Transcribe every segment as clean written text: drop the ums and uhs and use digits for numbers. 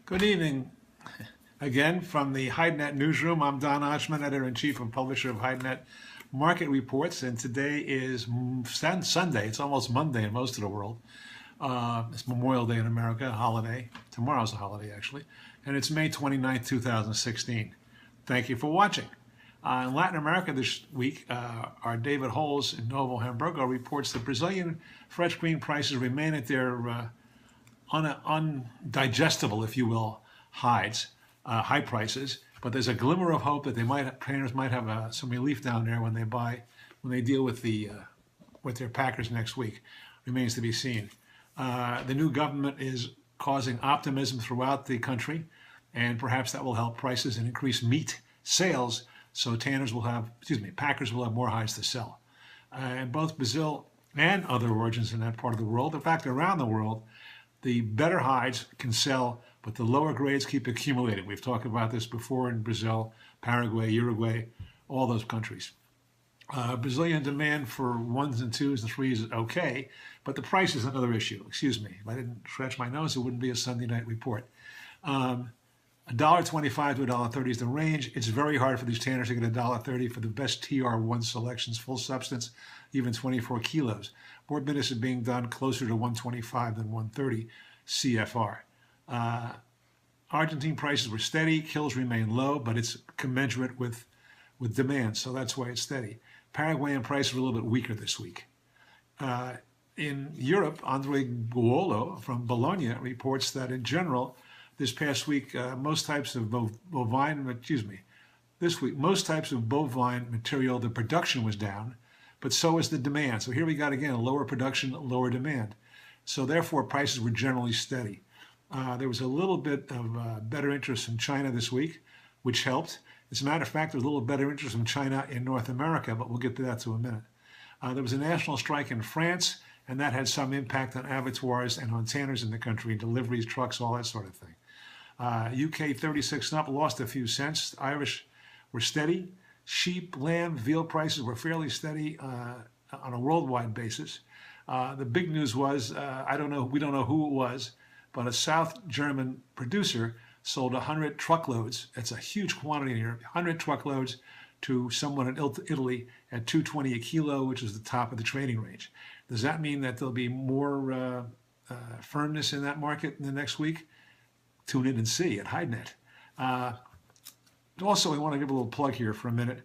Good evening. Again, from the HideNet newsroom, I'm Don Oshman, editor-in-chief and publisher of HideNet Market Reports, and today is Sunday. It's almost Monday in most of the world. It's Memorial Day in America, a holiday. Tomorrow's a holiday, actually. And it's May 29th, 2016. Thank you for watching. In Latin America this week, our David Holes in Novo Hamburgo reports that Brazilian fresh green prices remain at their undigestible, if you will, high prices. But there's a glimmer of hope that planners might have some relief down there when they deal with their packers next week. Remains to be seen. The new government is causing optimism throughout the country, and perhaps that will help prices and increase meat sales. So packers will have more hides to sell. In both Brazil and other origins in that part of the world, in fact, around the world, the better hides can sell, but the lower grades keep accumulating. We've talked about this before in Brazil, Paraguay, Uruguay, all those countries. Brazilian demand for ones and twos and threes is okay, but the price is another issue. Excuse me. If I didn't scratch my nose, it wouldn't be a Sunday night report. $1.25 to $1.30 is the range. It's very hard for these tanners to get $1.30 for the best TR1 selections, full substance, even 24 kilos. More business is being done closer to 125 than 130 CFR. Argentine prices were steady. Kills remain low, but it's commensurate with demand, so that's why it's steady. Paraguayan prices were a little bit weaker this week. In Europe, Andre Guolo from Bologna reports that in general, this past week, most types of bovine material, the production was down, but so is the demand. So here we got again, lower production, lower demand. So therefore, prices were generally steady. There was a little bit of better interest from China this week, which helped. As a matter of fact, there was a little better interest from China in North America, but we'll get to that in a minute. There was a national strike in France, and that had some impact on abattoirs and on tanners in the country, deliveries, trucks, all that sort of thing. UK 36 and up lost a few cents. Irish were steady. Sheep, lamb, veal prices were fairly steady on a worldwide basis. The big news was, we don't know who it was, but a South German producer sold 100 truckloads. That's a huge quantity here, 100 truckloads to someone in Italy at $2.20 a kilo, which is the top of the trading range. Does that mean that there'll be more firmness in that market in the next week? Tune in and see at HideNet. Also, we want to give a little plug here for a minute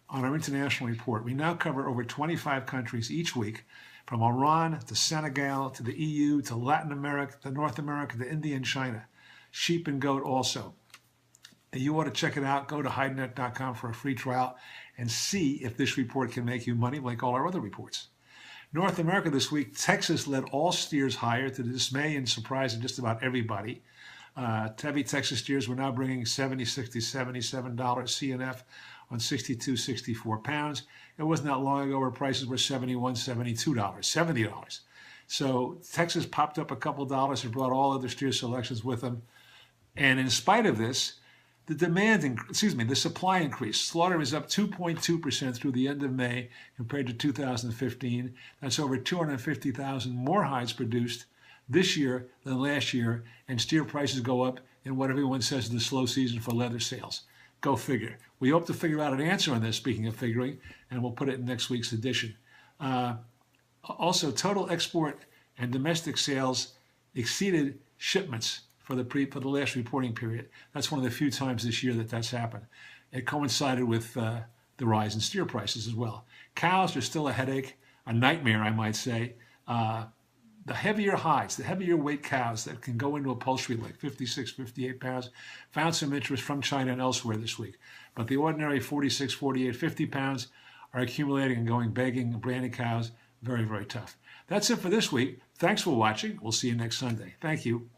on our international report. We now cover over 25 countries each week, from Iran to Senegal to the EU to Latin America to North America to India and China. Sheep and goat also. You ought to check it out. Go to HideNet.com for a free trial and see if this report can make you money like all our other reports. North America this week, Texas led all steers higher to the dismay and surprise of just about everybody. Heavy Texas steers were now bringing $70, $60, $77 CNF on 62, 64 pounds. It wasn't that long ago where prices were $71, $72, $70. So Texas popped up a couple dollars and brought all other steer selections with them. And in spite of this, the supply increased. Slaughter is up 2.2% through the end of May compared to 2015. That's over 250,000 more hides produced this year than last year, and steer prices go up in what everyone says is the slow season for leather sales. Go figure. We hope to figure out an answer on this, speaking of figuring, and we'll put it in next week's edition. Also, total export and domestic sales exceeded shipments for the last reporting period. That's one of the few times this year that that's happened. It coincided with the rise in steer prices as well. Cows are still a headache, a nightmare, I might say. The heavier hides, the heavier weight cows that can go into upholstery like 56, 58 pounds, found some interest from China and elsewhere this week. But the ordinary 46, 48, 50 pounds are accumulating and going begging. Branded cows, very, very tough. That's it for this week. Thanks for watching. We'll see you next Sunday. Thank you.